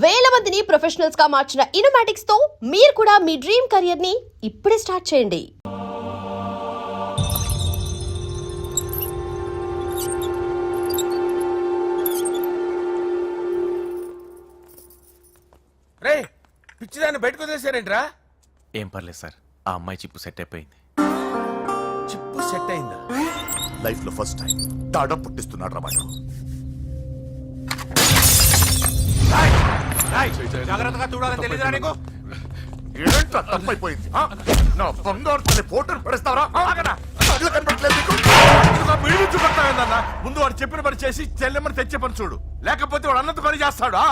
వేల మందిని ప్రొఫెషనల్స్ గా మార్చిన ఇనోమాటిక్స్ తో మీరు కూడా మీ డ్రీమ్ కెరియర్ ని ఇప్పుడే స్టార్ట్ చేయండి. రే పిచ్చిదాన్ని బయటకు వదిలేసారేంట్రా? ఏం పర్లేదు సార్, ఆ అమ్మాయి చిప్పు సెట్ అయిపోయింది. చిప్పు సెట్ అయిందా? లైఫ్ లో ఫస్ట్ టైం తాడా పుట్టిస్తున్నాడు రమాట. జాగ్రత్తగా చూడాలని తెలియదురా నీకు? ఏంట్రా తప్పైపోయింది? నా బంగారు తల్లి ఫోటోలు పడేస్తావరా? కళ్ళు కనపడట్లేదు నీకు? వీడి చూపెడతావేందన్నా? ముందు వాడు చెప్పిన పని చేసి చెల్లెమ్మని తెచ్చే పని చూడు, లేకపోతే వాడు అన్నది పని చేస్తాడు.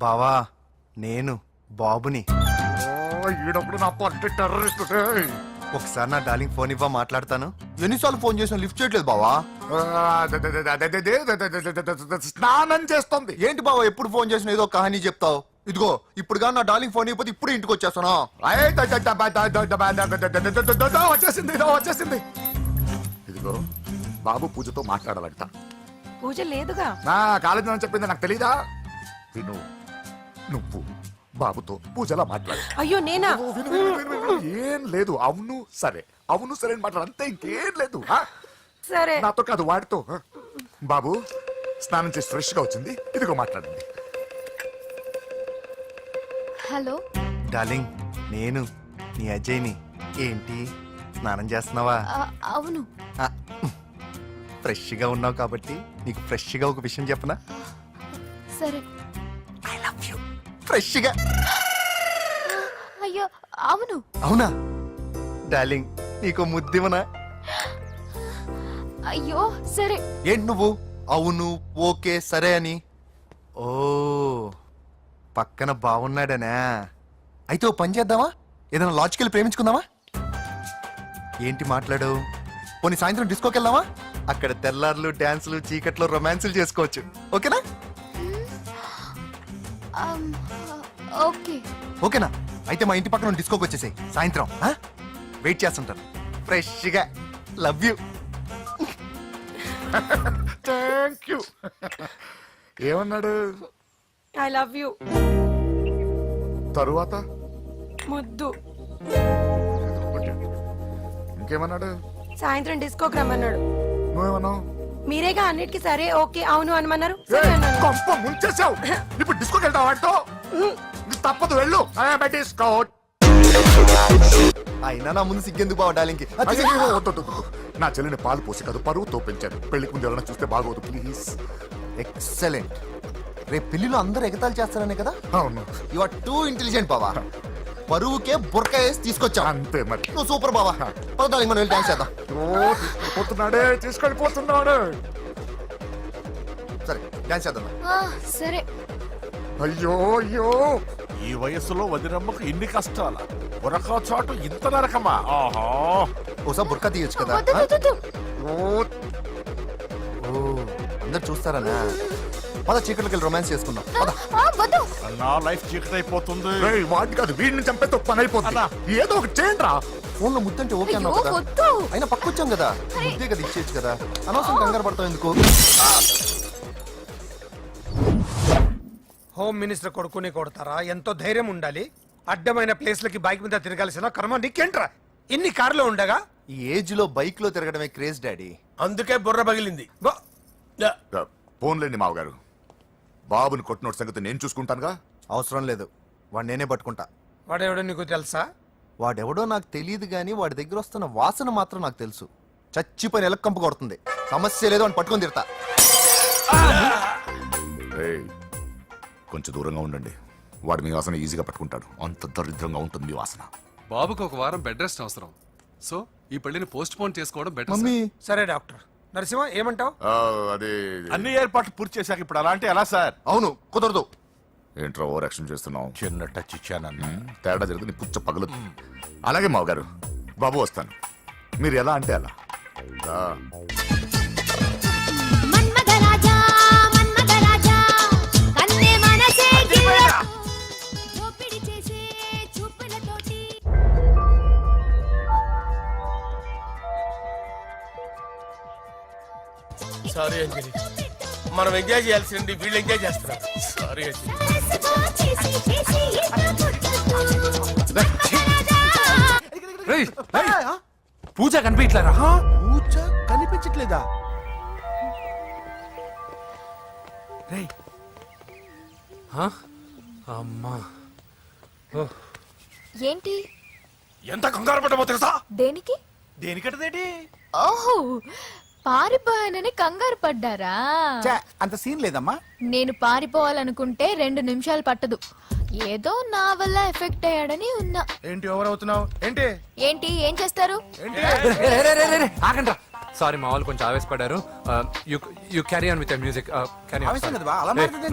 బావా, నేను బాబుని. ఈడప్పుడు నా పట్టి టెర్రరిస్ట్. ఒకసారి నా డార్లింగ్ ఫోన్ ఇవ్వ, మాట్లాడతాను. ఎన్నిసార్లు ఫోన్ చేసిన లిఫ్ట్ చేయట్లేదు బావా. స్నానం చేస్తుంది. ఏంటి బావా, ఎప్పుడు ఫోన్ చేసిన ఏదో కహానీ చెప్తావు. ఇదిగో ఇప్పుడు నా డార్లింగ్ ఫోన్ ఇవ్వకపోతే ఇప్పుడు ఇంటికి వచ్చేస్తాను. వచ్చేసింది. ఇదిగో బాబు పూజతో మాట్లాడాలంట. పూజ లేదుగా. నా కాలేజీ అని చెప్పింది నాకు తెలీదా? విను, నువ్వు బాబుతో పూజలా మాట్లాడు. అయ్యో నేనా? ఏం లేదు. అవును సరే, అవును సరే అని మాట్లాడు, అంతే, ఇంకేం లేదు. సరే. నాతో కాదు, వాడితో. బాబు స్నానం చేసి ఫ్రెష్ గా వచ్చింది, ఇదిగో మాట్లాడండి. హలో డార్లింగ్, నేను నీ అజయ్ని. ఏంటి స్నానం చేస్తున్నావా? అవును. ఫ్రెష్ గా ఉన్నావు కాబట్టి నీకు ఫ్రెష్ గా ఒక విషయం చెప్పనా? సరే. I love you. ఫ్రెష్ గా. అయ్యో అవును. అవునా డార్లింగ్, నీకు ముద్దివనా? అయ్యో సరే. ఏంటి నువ్వు అవును ఓకే సరే అని? ఓ, పక్కన బాగున్నాడనా? అయితే ఓ పని చేద్దామా, ఏదైనా లాజికల్ ప్రేమించుకుందామా? ఏంటి మాట్లాడు? పోనీ సాయంత్రం డిస్కోకి వెళ్దామా? అక్కడ తెల్లార్లు డాన్సులు, చీకట్లో రొమాన్సులు చేసుకోవచ్చు. ఓకేనా? ఓకే. ఓకేనా? అయితే మా ఇంటి పక్కన డిస్కోకి వచ్చేసాయి సాయంత్రం. వెయిట్ చేస్తుంటాను ఫ్రెష్గా. Love you. Thank you. ఏమన్నాడు? I love you. తరువాత ముద్దు. ఇంకేమన్నాడు? సాయంత్రం డిస్కోకి రమ్మన్నాడు. నువ్వేమన్నావు? మీరేగా అన్నిటికీ సరే ఓకే అవును అనమన్నారు. సరే అన్నాను. కొంప ముంచేసావు. ఇప్పుడు డిస్కోకి వెళ్తావు వాడితో? తప్పదు, వెళ్ళు. డిస్కో. అయినా నా ముందు సిగ్గెందుకు బావ డార్లింగ్? నా చెల్లిని పాలు పోసి కాదు పరువుతో పెంచాను. పెళ్లికి ముందు ఎవరైనా చూస్తే బాగోదు ప్లీజ్. ఎక్సలెంట్. రేపు పెళ్లిలో అందరూ ఎగతాళి చేస్తారనే కదా? అవును. యు ఆర్ టూ ఇంటెలిజెంట్ బావా. పరువుకే బుర్క వేసి తీసుకొచ్చా. అంతే మరి. నువ్వు సూపర్ బావా. పద డార్లింగ్, మనం వెళ్ళి డాన్స్ చేద్దాం. పోతున్నాడే, తీసుకెళ్ళిపోతున్నాడు. సరే డాన్స్ చేద్దాం. సరే. అయ్యో అయ్యో, ఈ వయసులో వదినమ్మకు ఇన్ని కష్టాలా? ఒరక చోటు ఇంత నరకమా? ఆహా, ఓసారి బుర్కా తీయొచ్చు కదా. ఓ, ఓ, అందరు చూస్తారనా? పద చీకట్లోకి వెళ్ళి రొమాన్స్ చేసుకుందాం. పద. నా లైఫ్ చీకటైపోతుంది. రేయ్, వాడిని కాదు వీడిని చంపేతో పని అయిపోతుంది. ఏదో ఒకటి చేయండి రా. ఫోన్ లో ముద్దంటే ఓకే అన్నావు కదా. అయినా పక్కొచ్చాం కదా, ముద్దే కదా ఇచ్చేయచ్చు కదా. అనవసరం కంగారు పడతావు ఎందుకు? హోమ్ మినిస్టర్ కొడుకుని కొడతారా? ఎంతో ధైర్యం ఉండాలి. అడ్డమైన ప్లేస్లకి బైక్ మీద తిరగాల్సిన కర్మ నీకేంట్రా? ఇన్ని కార్లో ఉండగా ఈ ఏజ్ లో బైక్ లో తిరగడమే క్రేజ్ డాడీ. అందుకే బుర్ర పగిలింది. ఫోన్లేండి మావగారు, బాబుని కొట్టినోటి సంగతి నేను చూసుకుంటానుగా. అవసరం లేదు, వాడు నేనే పట్టుకుంటా. వాడెవడో నీకు తెలుసా? వాడెవడో నాకు తెలియదు గానీ వాడి దగ్గర వస్తున్న వాసన మాత్రం నాకు తెలుసు. చచ్చిపోయిన ఎలక్కంపు కొడుతుంది. సమస్య లేదు అని పట్టుకొని తిడతా. రేయ్, కొంచెం దూరంగా ఉండండి. వాడు మీ వాసన ఈజీగా పట్టుకుంటాడు. అంత దరిద్రంగా ఉంటుంది మీ వాసన. బాబుకు ఒక వారం బెడ్ రెస్ట్ అవసరం. సో ఈ పెళ్లిని పోస్ట్ పోన్ చేసుకోవడం బెటర్. మమ్మీ సరే డాక్టర్. నరసింహ ఏమంటావు? అదే అన్ని ఏర్పాట్లు పూర్తి చేశాక ఇప్పుడు అలాంటి ఎలా సార్? అవును, కుదరదు. ఏంట్రా ఓవర్ యాక్షన్ చేస్తున్నావు? చిన్న టచ్ ఇచ్చానన్న. తేడా జరిగింది, నీ పుచ్చ పగలు. అలాగే మావగారు, బాబు వస్తాను. మీరు ఎలా అంటే అలా. సారీ అంజలి, మనం ఎంజాయ్ చేయాల్సింది వీళ్ళు ఎంజాయ్ చేస్తున్నారు. సారీ అంజలి. పూజ కనిపించలేరా? పూజ కనిపించట్లేదా? అమ్మా ఏంటి? ఎంత కంగారు పడ్డమో తెలుసా? దేనికి? దేనికంటదేంటి? ఓహో, పారిపోయానని కంగారు పడ్డారా? అంత సీన్ లేదమ్మా. నేను పారిపోవాలనుకుంటే 2 నిమిషాలు పట్టదు. ఏదో నా వల్ల ఎఫెక్ట్ అయ్యాడని ఉన్నా. ఏంటి ఓవర్ అవుతున్నావు? ఏంటి ఏంటి ఏం చేస్తారు? ఆగండ్రా. సారీ మా వాళ్ళు కొంచెం ఆవేశపడ్డారు. You carry on with music.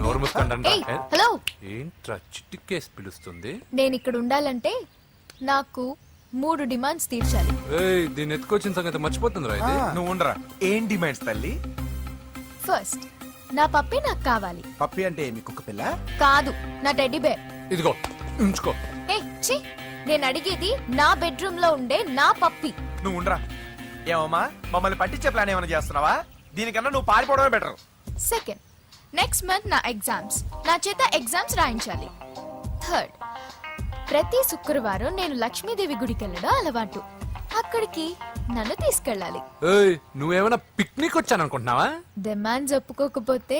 నోరు మూసుకోండి. ఏయ్, హలో, ఏంట్రా చిట్టికేసి పిలుస్తుంది? నేను ఇక్కడ ఉండాలంటే నాకు 3 డిమాండ్స్ తీర్చాలి. ఏయ్, దీన్ని ఎత్తుకొచ్చిన సంగతి మర్చిపోతుందిరా ఇది. నువ్వు ఉండరా. ఏం డిమాండ్స్ తల్లి? ఫస్ట్, నా పప్పి నాకు కావాలి. పప్పి అంటే మీ కుక్క పిల్ల? కాదు, నా టెడ్డీ బేర్. ఇదిగో ఉంచుకో. ఏ ఛీ, నేను అడిగేది నా బెడ్రూమ్ లో ఉండే నా పప్పి. నువ్వు ఉండరా. ఏమమ్మా, మమ్మల్ని పట్టించే ప్లాన్ ఏమైనా చేస్తున్నావా? దీనికన్నా నువ్వు పారిపోవడమే బెటర్. సెకండ్, నెక్స్ట్ మంత్ నా ఎగ్జామ్స్, నా చేత ఎగ్జామ్స్ రాయించాలి. థర్డ్, ప్రతి శుక్రవారం నేను లక్ష్మీదేవి గుడికి వెళ్ళడం అలవాటు. అక్కడికి నన్ను తీసుకెళ్ళాలి. ఏయ్, నువ్వేమైనా పిక్నిక్ వచ్చాను అనుకుంటున్నావా? డిమాండ్స్ ఒప్పుకోకపోతే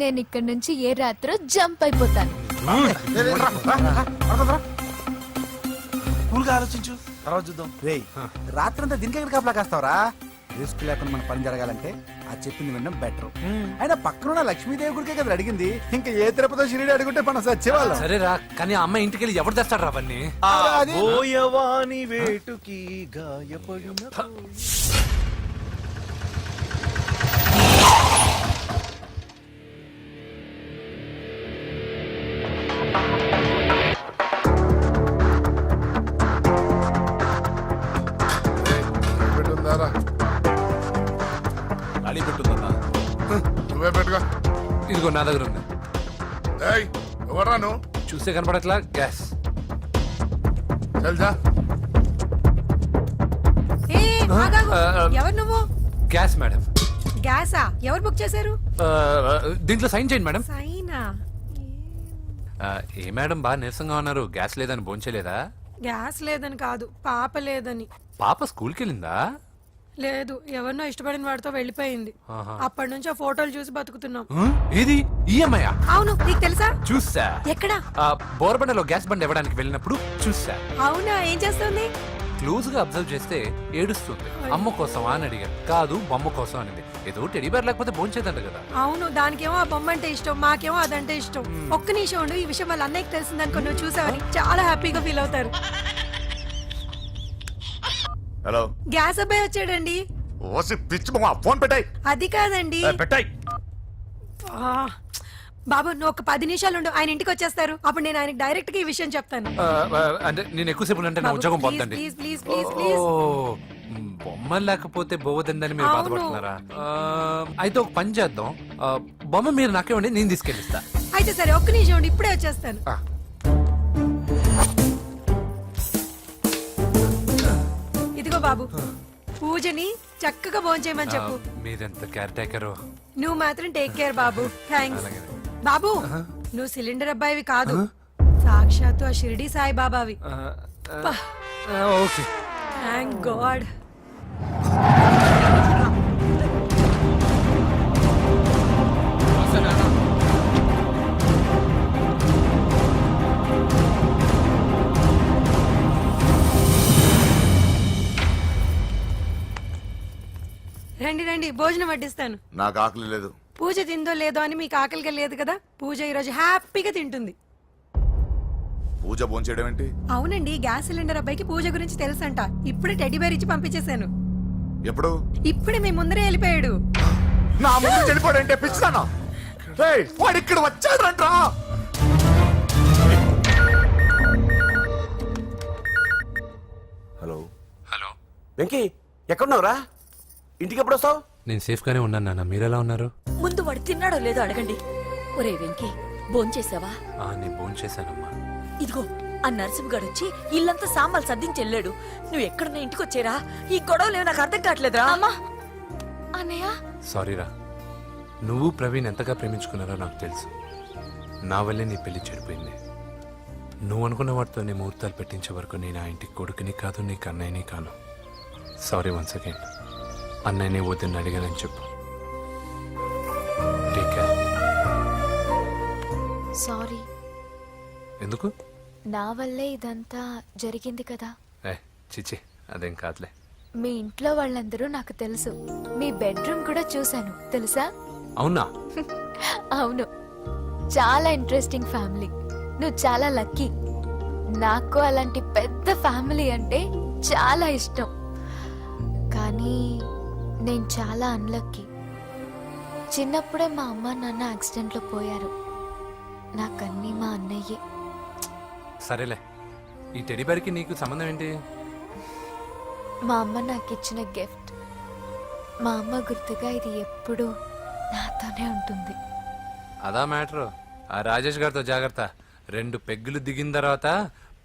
నేను ఇక్కడ నుంచి ఏ రాత్రో జంప్ అయిపోతాను. కూల్గా ఆలోచించు, తర్వాత చూద్దాం. రేయ్, రాత్రంతా దీనికి ఎక్కడ కాపలా కాస్తావరా? రిస్క్ లేకుండా మన పని జరగాలంటే ఆ చెప్పింది వినడం బెటర్. అయినా పక్కన లక్ష్మీదేవి గుడికే కదా అడిగింది. ఇంకా ఏ తిరుపతి షిరిడి అడుగుంటే మనం సచ్చేవాళ్ళం. సరేరా, కానీ ఆ అమ్మాయి ఇంటికి వెళ్ళి ఎవరు తెస్తాడు రా అవన్నీ? బోయవాని వేటుకి గాయపడిన అడి పెట్టుందన్నా. నువ్వే పెట్టుగా. ఇదిగో నా దగ్గర ఉంది. ఎవరా నువ్వు? చూస్తే కనపడట్లా? గ్యాస్. తెలుసా? ఏ, ఆగాగు. ఎవరు నువ్వు? Gas madam. గ్యాసా? ఎవరు బుక్ చేశారు? దీంట్లో సైన్ చేయండి మేడం. సైనా? ఏ మేడం బాగా నీరసంగా ఉన్నారు? గ్యాస్ లేదని భోంచలేదా? గ్యాస్ లేదని కాదు, పాప లేదని. పాప స్కూల్కి వెళ్ళిందా? లేదు, ఎవరినో ఇష్టపడిన వాడితో వెళ్ళిపోయింది. ఆహా. అప్పటి నుంచి ఆ ఫోటోలు చూసి బతుకుతున్నాం. ఇది ఈఎంఐ? అవును, నీకు తెలుసా? చూసా. ఎక్కడా? బోర్బండలో గ్యాస్ బండ్ ఇవ్వడానికి వెళ్ళినప్పుడు చూసా. అవునా, ఏం చేస్తుంది? క్లోజ్ గా అబ్జర్వ్ చేస్తే ఏడుస్తుంది. అమ్మ కోసమా అని అడిగాను. కాదు, బొమ్మ కోసం అనింది. ఏదో టెడీ బేర్ లేకపోతే భోంచేదంట కదా. అవును, దానికేమో ఆ బొమ్మ అంటే ఇష్టం, మాకేమో అదంటే ఇష్టం. ఒక్క నిమిషం ఉండు, ఈ విషయం వాళ్ళ అన్నయ్యకి తెలిసిందనుకో, నువ్వు చూసావని చాలా హ్యాపీగా ఫీల్ అవుతారు. హలో, గ్యాస్ అబ్బాయి వచ్చాడండి. ఓసి పిచ్చి బొమ్మ, ఫోన్ పెట్టాయి. అది కాదండి. పెట్టాయి. ఆ, బాబు నువ్వు ఒక 10 నిమిషాలు ఉండు, ఆయన ఇంటికి వచ్చేస్తారు. అప్పుడు నేను ఆయనకి డైరెక్ట్ గా ఈ విషయం చెప్తాను. అంటే నేను ఎక్కువసేపు అంటే నా ఉద్యోగం పోతుంది. Please please please please. బొమ్మ లేకపోతే బోవదందని మీరు అవును. బాధపడుతున్నారా? అయితే ఒక పని చేద్దాం. బొమ్మ మీరు నాకేమండి, నేను తీసుకెళ్ళిస్తా. అయితే సరే, ఒక్క నిమిషం ఉండు, ఇప్పుడే వచ్చేస్తాను. ఇదిగో బాబు, పూజని చక్కగా భోంచేయమని చెప్పు. మీరెంత కేర్ టేకరు. నువ్వు మాత్రం టేక్ కేర్ బాబు. థ్యాంక్స్ బాబు. నువ్వు సిలిండర్ అబ్బాయివి కాదు, సాక్షాత్తు ఆ షిరిడి సాయి బాబావి. ఓకే. Thank God. రండి రండి, భోజనం వడ్డిస్తాను. నాకు ఆకలి లేదు. పూజ తిందో లేదో అని మీకు ఆకలిగా లేదు కదా. పూజ ఈరోజు హ్యాపీగా తింటుంది. పూజ భోంచేయడం ఏంటి? అవునండి, గ్యాస్ సిలిండర్ అబ్బాయికి పూజ గురించి తెలుసంట. ఇప్పుడే టెడ్డీ బేర్ ఇచ్చి పంపించేశాను. ఎప్పుడు? ఇప్పుడే మీ ముందరే వెళ్ళిపోయాడు. నా ముందు చెడిపోడంటే పిచ్చిదానా? వాడు ఇక్కడ వచ్చాడంట్రా. హలో హలో వెంకీ, ఎక్కడున్నావురా? ఇంటికి ఎప్పుడు వస్తావు? నేను సేఫ్ గానే ఉన్నాను నాన్న. మీరెలా ఉన్నారు? ముందు వాడు తిన్నాడో లేదో అడగండి. ఒరే వెంకీ, భోంచేసావా? నేను భోంచేశానమ్మా. ఇదిగో ఆ నరసింహగాడు వచ్చి ఇల్లంతా సామాన్లు సర్దించి వెళ్ళాడు. నువ్వు ఎక్కడున్నా ఇంటికి వచ్చేరా? ఈ గొడవలు నాకు అర్థం కావట్లేదురా. అమ్మా, అన్నయ్య సారీరా, నువ్వు ప్రవీణ్ ఎంతగా ప్రేమించుకున్నారో నాకు తెలుసు. నా వల్లే నీ పెళ్లి చెడిపోయింది. నువ్వు అనుకున్న వాటితో నీ ముహూర్తాలు పెట్టించే వరకు నేను ఆ ఇంటికి కొడుకుని కాదు, నీకు అన్నయ్యని కాను. Sorry once again. అన్నయ్యని వద్దని అడిగానని చెప్పు. Take care. సారీ, ఎందుకు? నా వల్లే ఇదంతా జరిగింది కదా. ఏ చిచి, అదేం కాదులే. మీ ఇంట్లో వాళ్ళందరూ నాకు తెలుసు. మీ బెడ్రూమ్ కూడా చూశాను, తెలుసా? అవునా? అవును, చాలా ఇంట్రెస్టింగ్ ఫ్యామిలీ. నువ్వు చాలా లక్కీ. నాకు అలాంటి పెద్ద ఫ్యామిలీ అంటే చాలా ఇష్టం. కానీ నేను చాలా అన్లక్కీ. చిన్నప్పుడే మా అమ్మ నాన్న యాక్సిడెంట్లో పోయారు. నాకన్నీ మా అన్నయ్యే. సరేలే, ఈ టెడీబేర్కి నీకు సంబంధం ఏంటి? మా అమ్మ నాకు ఇచ్చిన గిఫ్ట్. మా అమ్మ గుర్తుగా ఇది ఎప్పుడూ నాతోనే ఉంటుంది. అదా మ్యాటర్. ఆ రాజేష్ గారితో జాగ్రత్త. 2 పెగ్గులు దిగిన తర్వాత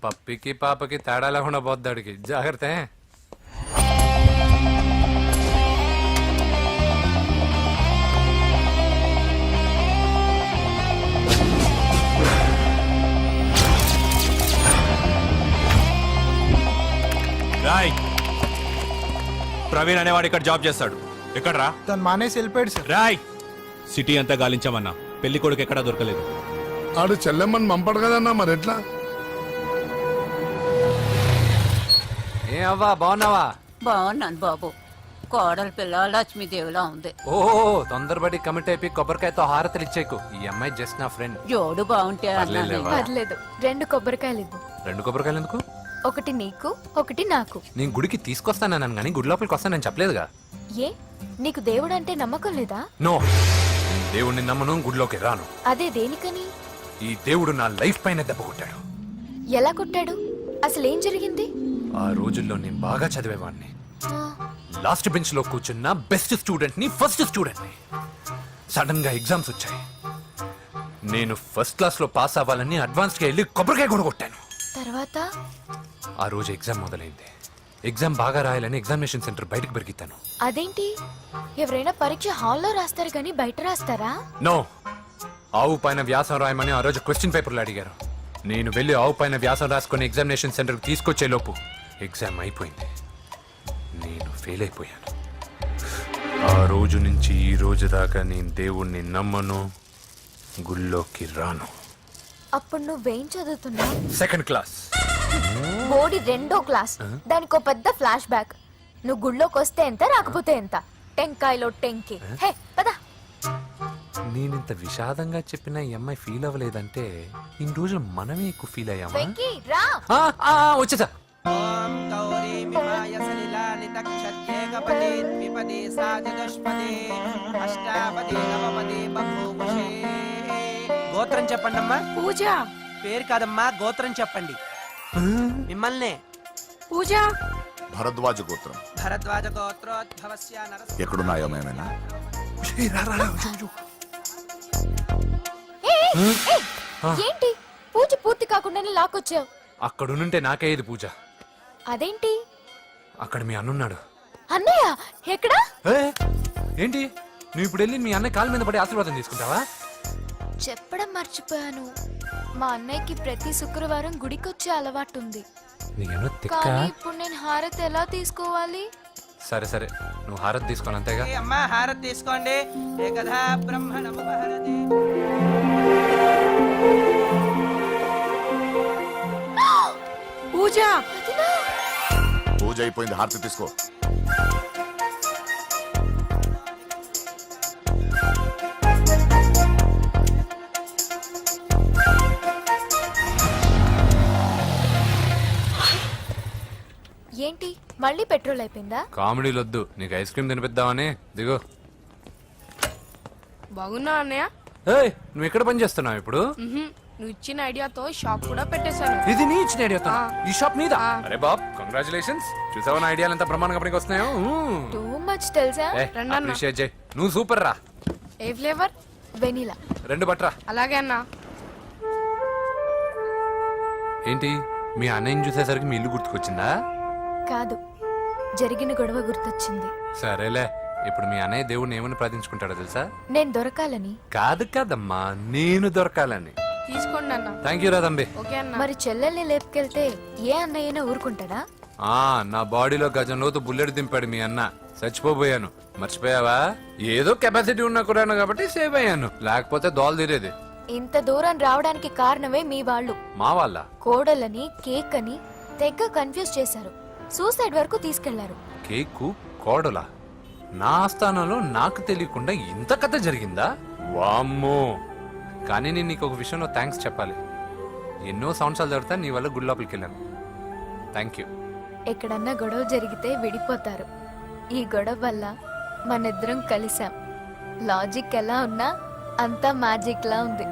పప్పికి పాపకి తేడా లేకుండా పోద్దాడికి. జాగ్రత్త. రాయ్, ప్రవీణ్ అనేవాడు ఇక్కడ జాబ్ చేస్తాడు. ఎక్కడ్రా? తను మానేసి వెళ్ళిపోయాడు సార్. రాయ్, సిటీ అంతా గాలించామన్నా, పెళ్లి కొడుకు ఎక్కడా దొరకలేదు. ఆడు చెల్లెమ్మని పంపడు కదన్నా, మరి ఎట్లా? ఏ అవ్వా, బాగున్నావా? బాగున్నాను బాబు. కోడలి పిల్ల లక్ష్మీదేవిలా ఉంది. ఓ తొందరపడి కమిట్ అయిపోయి కొబ్బరికాయతో హారతలు ఇచ్చేకు. ఈ అమ్మాయి జస్ట్ నా ఫ్రెండ్. జోడు బాగుంటే పర్లేదులే, అన్నాను. వా. పర్లేదు, 2 కొబ్బరికాయలు ఇవ్వు. 2 కొబ్బరికాయలు ఎందుకు? ఒకటి నీకు, ఒకటి నాకు. నేను గుడికి తీసుకొస్తానన్నాను కానీ గుడి లోపలికి వస్తానని చెప్పలేదుగా. ఏ, నీకు దేవుడు అంటే నమ్మకం లేదా? నో, దేవుడిని నమ్మను, గుడిలోకి రాను. అదే దేనికని? ఈ దేవుడు నా లైఫ్ పైన దెబ్బ కొట్టాడు. ఎలా కొట్టాడు? అసలేం జరిగింది? ఆ రోజుల్లో నేను బాగా చదివేవాడిని. ఆ, లాస్ట్ బెంచ్ లో కూర్చున్న బెస్ట్ స్టూడెంట్ ని, ఫస్ట్ స్టూడెంట్ ని. సడన్ గా ఎగ్జామ్స్ వచ్చాయి. నేను ఫస్ట్ క్లాస్ లో పాస్ అవ్వాలని అడ్వాన్స్ గా వెళ్ళి కొబ్బరికాయ కూడా కొట్టాను. తర్వాత? ఆ రోజు ఎగ్జామ్ మొదలైంది. ఎగ్జామ్ బాగా రాయాలని ఎగ్జామినేషన్ సెంటర్ బయటకు పెరిగితాను. అదేంటి, ఎవరైనా పరీక్ష హాల్లో రాస్తారు కానీ బయట రాస్తారా? నో, ఆవు పైన వ్యాసం రాయమని ఆ రోజు క్వశ్చన్ పేపర్లు అడిగారు. నేను వెళ్ళి ఆవు పైన వ్యాసం రాసుకుని ఎగ్జామినేషన్ సెంటర్కి తీసుకొచ్చే లోపు ఎగ్జామ్ అయిపోయింది. నేను ఫెయిల్ అయిపోయాను. ఆ రోజు నుంచి ఈ రోజు దాకా నేను దేవుణ్ణి నమ్మను, గుళ్ళోకి రాను. అప్పుడు నువ్వేం చదువుతున్నావు? Second class. బోడి 2వ క్లాస్. దానికో పెద్ద ఫ్లాష్ బ్యాక్. నువ్వు గుళ్ళోకి వస్తే ఎంత, రాకపోతే ఎంత. టెంకాయలో టెంకి. హే పద. నేనింత విషాదంగా చెప్పిన ఈ అమ్మాయి ఫీల్ అవ్వలేదంటే ఇన్ని రోజులు మనమే ఎక్కువ ఫీల్ అయ్యామా? వెంకీ రా. వచ్చేసా. గోత్రం చెప్పండి అమ్మా. పూజ. పేరు కాదమ్మా, గోత్రం చెప్పండి. మిమ్మల్నే. పూజ. భరద్వాజ గోత్రం. భరద్వాజ గోత్రోద్భవస్య నరసింహ. ఎక్కడున్నాయో మేమైనా? ఏంటి పూజ పూర్తి కాకుండానే లాక్కొచ్చావు? అక్కడుంటే నాకే ఇది పూజ. అదేంటి? అక్కడ మీ అన్నున్నాడు. అన్నయ్య ఎక్కడా? ఏంటి నువ్వు ఇప్పుడు వెళ్ళి మీ అన్నయ్య కాళ్ళ మీద పడి ఆశీర్వాదం తీసుకుంటావా? చెప్పడం మర్చిపోయాను. మా అన్నయ్యకి ప్రతి శుక్రవారం గుడికొచ్చే అలవాటు ఉంది. నీకేమో తిక్క. కానీ ఇప్పుడు నేను హారతి ఎలా తీసుకోవాలి? సరే సరే, నువ్వు హారతి తీసుకోను అంతేగా. ఏ అమ్మా, హారతి తీసుకోండి. ఏకదా బ్రహ్మణముపహరతి. పూజ. పూజ అయిపోయింది, హారతి తీసుకో. ఏంటి మళ్ళీ పెట్రోల్ అయిపోయిందా? కామెడీలు వద్దు, నీకు ఐస్ క్రీమ్ తినిపిద్దామని. దిగు. బాగున్నా అన్నయ్య? ఏయ్, నువ్వు ఎక్కడ పని చేస్తున్నావు ఇప్పుడు? నువ్వు ఇచ్చిన ఐడియాతో షాప్ కూడా పెట్టేశాను. ఇది నీ ఇచ్చిన ఐడియా? ఈ షాప్ నీదా? అరే బాబ్, కంగ్రాచులేషన్స్. చూసావా నా ఐడియాలు ఎంత బ్రహ్మాండంగా పనికి వస్తున్నాయో? టూ మచ్ తెలుసా? అప్రిషియేట్ చేయి. నువ్వు సూపర్ రా. ఏ ఫ్లేవర్? వెనిలా. 2 బట్రా. అలాగే అన్నా. ఏంటి మీ అన్నయ్యని చూసేసరికి మీ ఇల్లు గుర్తుకొచ్చిందా? కాదు, జరిగిన గొడవ గుర్తొచ్చింది. సరేలే, ఇప్పుడు మీ అన్నయ్య దేవుడిని ఏమని ప్రార్థించుకుంటాడో తెలుసా? నేను దొరకాలని. కాదు కాదమ్మా, నేను దొరకాలని. తీసుకోండి అన్న. థ్యాంక్ యూ రా తంబి. మరి చెల్లెల్ని లేపుకెళ్తే ఏ అన్నయ్యనా ఊరుకుంటాడా? నా బాడీలో గజం లోతు బుల్లెట్ దింపాడు మీ అన్న. చచ్చిపోబోయాను. మర్చిపోయావా? ఏదో కెపాసిటీ ఉన్నా కూడా కాబట్టి సేవ్ అయ్యాను, లేకపోతే దోలు తీరేది. ఇంత దూరం రావడానికి కారణమే మీ వాళ్ళు. మా వాళ్ళ కోడలని కేక్ అని తెగ కన్ఫ్యూజ్ చేశారు. సూసైడ్ వరకు తీసుకెళ్లారు. కేకు కోడలా? నా ఆస్థానంలో నాకు తెలియకుండా ఇంత కథ జరిగిందా? వామ్మో! కానీ నేను నీకు ఒక విషయంలో థ్యాంక్స్ చెప్పాలి. ఎన్నో సంవత్సరాలు తర్వాత నీ వల్ల గుడి లోపలికి వెళ్ళాను. Thank you. ఎక్కడన్నా గొడవ జరిగితే విడిపోతారు. ఈ గొడవ వల్ల మనిద్దరం కలిసాం. లాజిక్ ఎలా ఉన్నా అంతా మ్యాజిక్ లా ఉంది.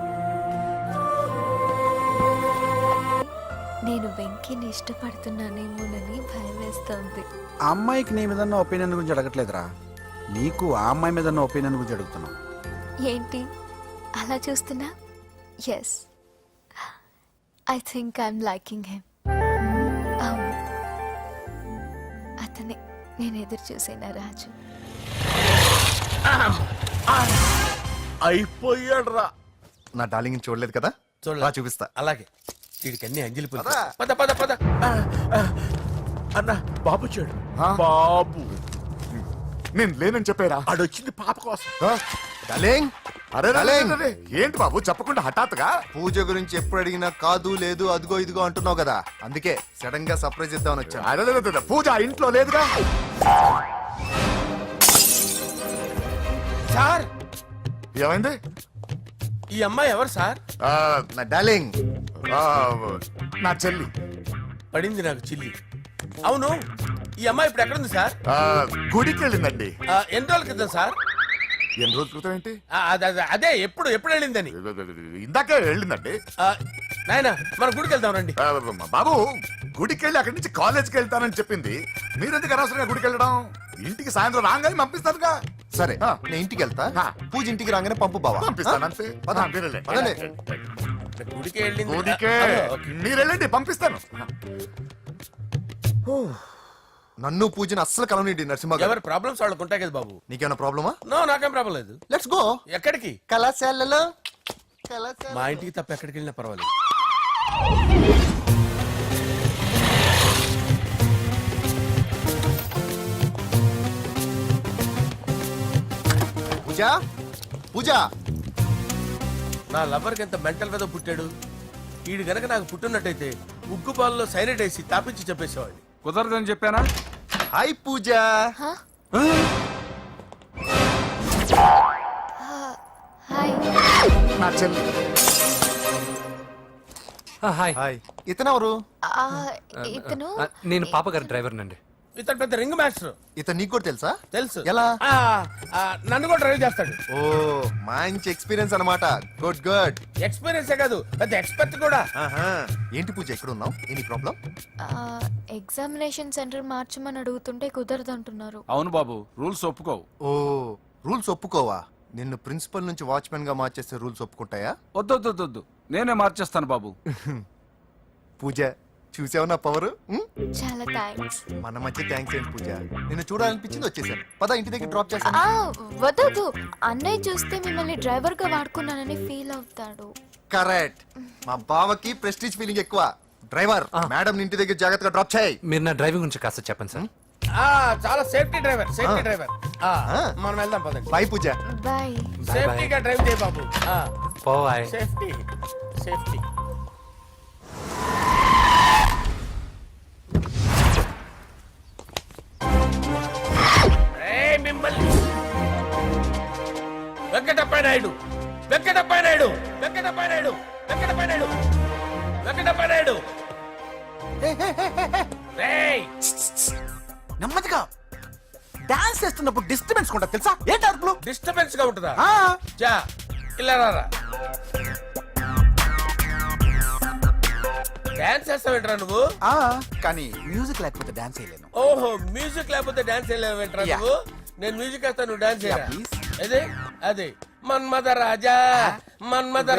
నేను వెంకీని ఇష్టపడుతున్నానేమోనని భయం వేస్తోంది. ఆ అమ్మాయికి నీ మీద ఒపీనియన్ గురించి అడగట్లేదురా, నీకు ఆ అమ్మాయి మీద ఒపీనియన్ గురించి అడుగుతున్నావు. ఏంటి అలా చూస్తున్నా? Yes, I think I'm liking him. అవును, అతనే నేను ఎదురు చూసేనా రాజు. అయిపోయాడు రా. నా డార్లింగ్ చూడలేదు కదా, రా చూపిస్తా. అలాగే వీడికి అన్ని అంజలి పులి. పద పద పద. అన్న బాబు వచ్చాడు. బాబు నేను లేనని చెప్పారా? ఆడొచ్చింది పాప కోసం. డార్లింగ్, అరే డార్లింగ్. ఏంటి బాబు చెప్పకుండా హఠాత్తుగా? పూజ గురించి ఎప్పుడు అడిగినా కాదు లేదు అదిగో ఇదిగో అంటున్నావు కదా, అందుకే సడన్ గా సర్ప్రైజ్ ఇద్దామని వచ్చాను. అరే పూజ ఇంట్లో లేదుగా. సార్, ఏమైంది? ఈ అమ్మాయి ఎవరు సార్? నా డార్లింగ్, నా చెల్లి. పడింది నాకు చిల్లి. అవును, ఈ అమ్మాయి ఇప్పుడు ఎక్కడుంది సార్? గుడికి వెళ్ళిందండి. ఎన్ని రోజుల క్రితం సార్? ఎన్ని రోజుల క్రితం ఏంటి? అదే ఎప్పుడు ఎప్పుడు వెళ్ళిందని. ఇందాకే వెళ్ళిందండి. నాయన మన గుడికి వెళ్దాం రండి. బాబు గుడికి వెళ్ళి అక్కడి నుంచి కాలేజ్కి వెళ్తానని చెప్పింది. మీరెందుకు అనవసరంగా గుడికి వెళ్ళడం? ఇంటికి సాయంత్రం రాగానే పంపిస్తానుగా. సరే నేను ఇంటికి వెళ్తా, పూజ ఇంటికి రాగానే పంపు బావా. పంపిస్తాను అంతే. గుడికి వెళ్ళింది. గుడికే మీరు వెళ్ళండి, పంపిస్తాను. నన్ను పూజని అస్సలు కలవనిండి నరసింహ గారు. ఎవరి ప్రాబ్లమ్స్ వాళ్ళకు ఉంటాయి కదా బాబు. నీకేమైనా ప్రాబ్లమా? నో, నాకేం ప్రాబ్లం లేదు. Let's go. ఎక్కడికి? కళాశాలలో. మా ఇంటికి తప్ప ఎక్కడికి వెళ్ళినా పర్వాలేదు. పూజ, పూజ. నా లవర్కి ఎంత మెంటల్ మీద పుట్టాడు. వీడు గనక నాకు పుట్టినట్టయితే ఉగ్గు పాలలో సైనైడ్ వేసి తాపించి చెప్పేసేవాడిని. కుదరదని చెప్పానా? హాయ్ పూజ. హాయ్. నా చెల్లి. హాయ్. హాయ్. ఇతనెవరు? ఇతను నేను పాప గారి డ్రైవర్ నండి. ఇతను పెద్ద రింగ్ మాస్టర్. ఇతను నీకు కూడా తెలుసా? తెలుసు. ఎలా? నన్ను కూడా డ్రైవ్ చేస్తాడు. ఓ మంచి ఎక్స్పీరియన్స్ అన్నమాట. Good good. ఎక్స్పీరియన్సే కాదు, పెద్ద ఎక్స్పర్ట్ కూడా. ఏంటి పూజ ఎక్కడ ఉన్నావు? Any problem? ఎగ్జామినేషన్ సెంటర్ మార్చమని అడుగుతుంటే కుదరదంటున్నారు. అవును బాబు, రూల్స్ ఒప్పుకోవు. ఓ రూల్స్ ఒప్పుకోవా? నిన్ను ప్రిన్సిపల్ నుంచి వాచ్మెన్ గా మార్చేస్తే రూల్స్ ఒప్పుకుంటాయా? వద్దు, నేనే మార్చేస్తాను బాబు. పూజ చూసావు నా పవర్? చాలా థ్యాంక్స్. మన మధ్య థ్యాంక్స్ ఏంటి పూజ, నిన్ను చూడాలనిపించింది వచ్చేసాను. పద ఇంటి దగ్గర డ్రాప్ చేస్తాను. వద్దు, అన్నయ్య చూస్తే మిమ్మల్ని డ్రైవర్ గా వాడుకున్నానని ఫీల్ అవుతాడు. కరెక్ట్. మా బావకి ప్రెస్టీజ్ ఫీలింగ్ ఎక్కువ. డ్రైవర్, మేడం ఇంటి దగ్గర జాగ్రత్తగా డ్రాప్ చేయి. మీరు నా డ్రైవింగ్ గురించి కాస్త చెప్పండి సార్. చాలా సేఫ్టీ డ్రైవర్. మనం వెళ్దాం పదండి. బై పూజ. బాయ్. సేఫ్టీగా డ్రైవ్ చేయ బాబు. పోవాయ్. Safety safety. మిమ్మల్ని వెంకటప్ప నాయుడు, వెంకటప్ప నాయుడు, వెంకటప్ప నాయుడు, వెంకటప్ప నాయుడు, వెంకటప్ప నాయుడు. నెమ్మదిగా డాన్స్ చేస్తున్నప్పుడు డిస్టర్బెన్స్ ఉంటా తెలుసా? ఏంటి అరుపులు? డిస్టర్బెన్స్ గా ఉంటుందా? చా ఇలా రారా. డాన్స్ చేస్తావేంట్రా నువ్వు? కానీ మ్యూజిక్ లేకపోతే డాన్స్ చేయలేను. ఓహో, మ్యూజిక్ లేకపోతే డాన్స్ చేయలేవేంట్రా నువ్వు? నేను మ్యూజిక్ వేస్తా, నువ్వు డాన్స్ చేయరా? అదే అదే మన్మద రాజా, మన్మద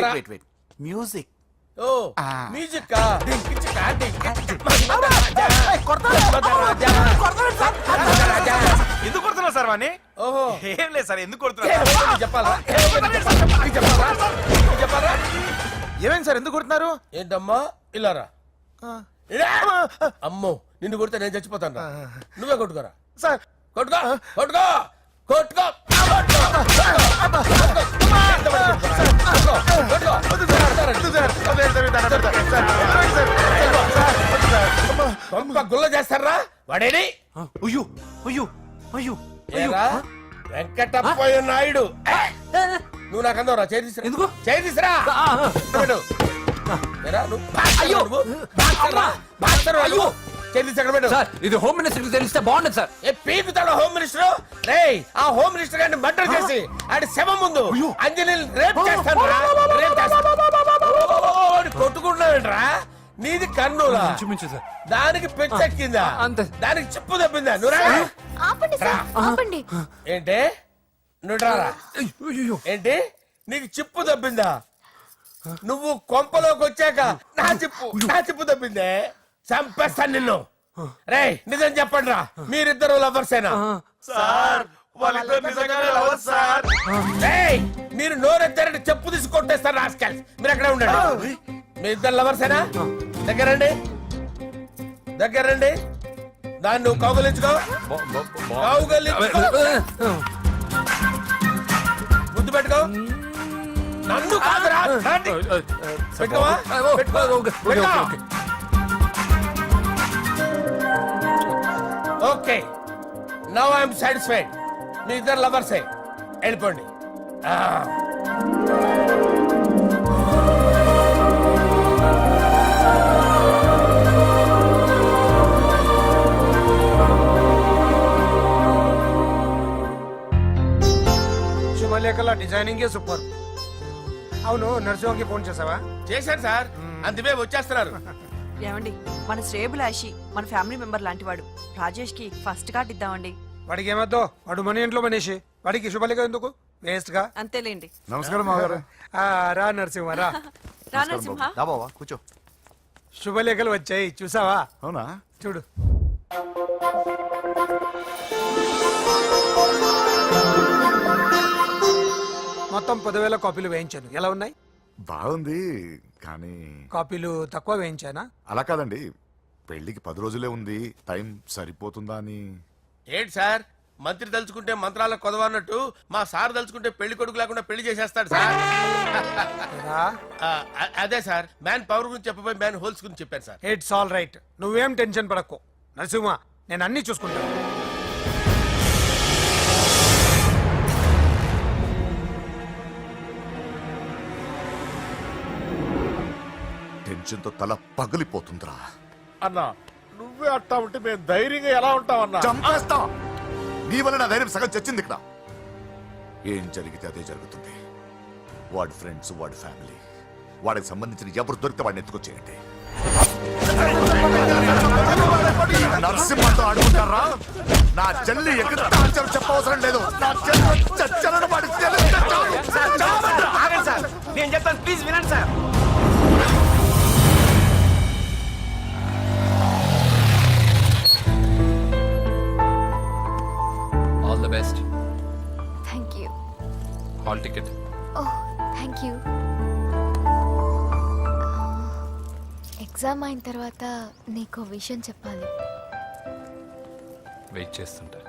మ్యూజిక్. ఓ మ్యూజిక్ ఎందుకు కొడుతున్నావు సార్ వాణ్ణి? ఓహో ఏం లేదు సార్ ఎందుకు కొడుతున్నా చెప్పాలా ఏమైంది సార్ ఎందుకు కొడుతున్నారు? ఏంటమ్మా ఇల్లారా అమ్మో నిన్ను కొడితే నేను చచ్చిపోతాను రా. నువ్వే కొట్టుకోరా సార్ కొట్టుకో కొట్టుకో కొట్టుకో గుల్ల చేస్తారా వాడేని అయ్యో అయ్యో అయ్యో ఏరా వెంకటప్పయ్య నాయుడు నువ్వు నాకు అందవరా చేతిసిరా ఎందుకు? చేతిసిరా సార్ ఇది హోమ్ మినిస్టర్ తెలిస్తే బాగుండదు సార్. పీకుతాడు హోమ్ మినిస్టర్ రేయ్ ఆ హోమ్ మినిస్టర్ గారిని మర్డర్ చేసి ఆడి శవం ముందు అంజలి రేప్ చేస్తాను కొట్టుకుంటున్నావేంట్రా నీది కన్నులా చూపించు సార్. దానికి పెచ్చెక్కిందా అంతే. దానికి చెప్పు తప్పిందా నువ్వు రా ఆపండి సార్ ఆపండి ఏంటి నువ్వు రారా ఏంటి నీకు చిప్పు తప్పిందా నువ్వు కొంపలోకి వచ్చాక నా చిప్పు తప్పిందే చంపేస్తాను నిన్ను రేయ్ నిజం చెప్పండి రా మీరిద్దరు లవర్సేనా సార్ వాళ్ళిద్దరు నిజంగానే లవర్ సార్. రేయ్ మీరు నోరెత్తారంటే చెప్పు తీసి కొట్టేస్తారు రాస్కల్స్ మీరు అక్కడే ఉండండి మీ ఇద్దరు లవర్సేనా దగ్గరండి దాన్ని నువ్వు కౌగలించుకో ముద్దు పెట్టుకో నన్ను కాదురా రండి. పెట్టుకోవా? పెట్టుకో. ఓకే నౌ ఐఎమ్ సాటిస్ఫైడ్ మీ ఇద్దరు లవర్సే వెళ్ళిపోండి శుభలేఖల డిజైనింగ్ సూపర్. అవును నర్సింహకి ఫోన్ చేసావా? చేశాను సార్ అందుకే వచ్చేస్తున్నారు ఏమండి మన శ్రేయబులాషి మన ఫ్యామిలీ మెంబర్ లాంటి వాడు రాజేష్ కి ఫస్ట్ కార్డ్ ఇద్దామండి. వాడికి ఏమద్దో వాడు మన ఇంట్లో మనిషి వాడికి శుభలేఖ ఎందుకు వేస్ట్ గా. అంతేలేండి. నమస్కారం మామగారు. రా నరసింహ రా. రా నరసింహ దా బావా కూర్చో. శుభలేఖలు వచ్చాయి చూసావా? అవునా? చూడు. మొత్తం 10,000 కాపీలు వేయించాను. ఎలా ఉన్నాయి? బాగుంది కానీ కాపీలు తక్కువ వేయించానా? అలా కాదండి, పెళ్లికి 10 రోజులే ఉంది, టైం సరిపోతుందా అని. ఏంటి సార్ మంత్రి తలుచుకుంటే మంత్రాలకు కొదవన్నట్టు మా సార్ తలుచుకుంటే పెళ్లి కొడుకు లేకుండా పెళ్లి చేసేస్తాడు సార్. అదే సార్ మ్యాన్ పవర్ గురించి చెప్పబోయి మ్యాన్ హోల్స్ గురించి చెప్పారు సార్. It's all right. నువ్వేం టెన్షన్ పడకు నరసింహ, నేను అన్ని చూసుకుంటాను. టెన్షన్తో తల పగిలిపోతుందిరా. అన్నా నువ్వే అట్టా ఉంటే మేము ధైర్యంగా ఎలా ఉంటామన్నా? చంపేస్తా. నీ వల్ల నా ధైర్యం సగం చచ్చింది ఇక్కడ. ఏం జరిగితే అదే జరుగుతుంది. వాడి ఫ్రెండ్స్, వాడి ఫ్యామిలీ, వాడికి సంబంధించిన ఎవరు దొరికితే వాడిని ఎత్తుకొచ్చేయండి. నరసింహతో ఆడుకుంటారా? నా చెల్లి ఎక్కడ టార్చర్ చెప్పవసరం లేదు. నా చెల్లి చచ్చలను వాడి నేను చెప్తాను ప్లీజ్ వినండి sir. All the best. Thank you. Hall ticket. Oh thank you. Exam అయిన తర్వాత నీకు విషయం చెప్పాలి. వెయిట్ చేస్తుంటా.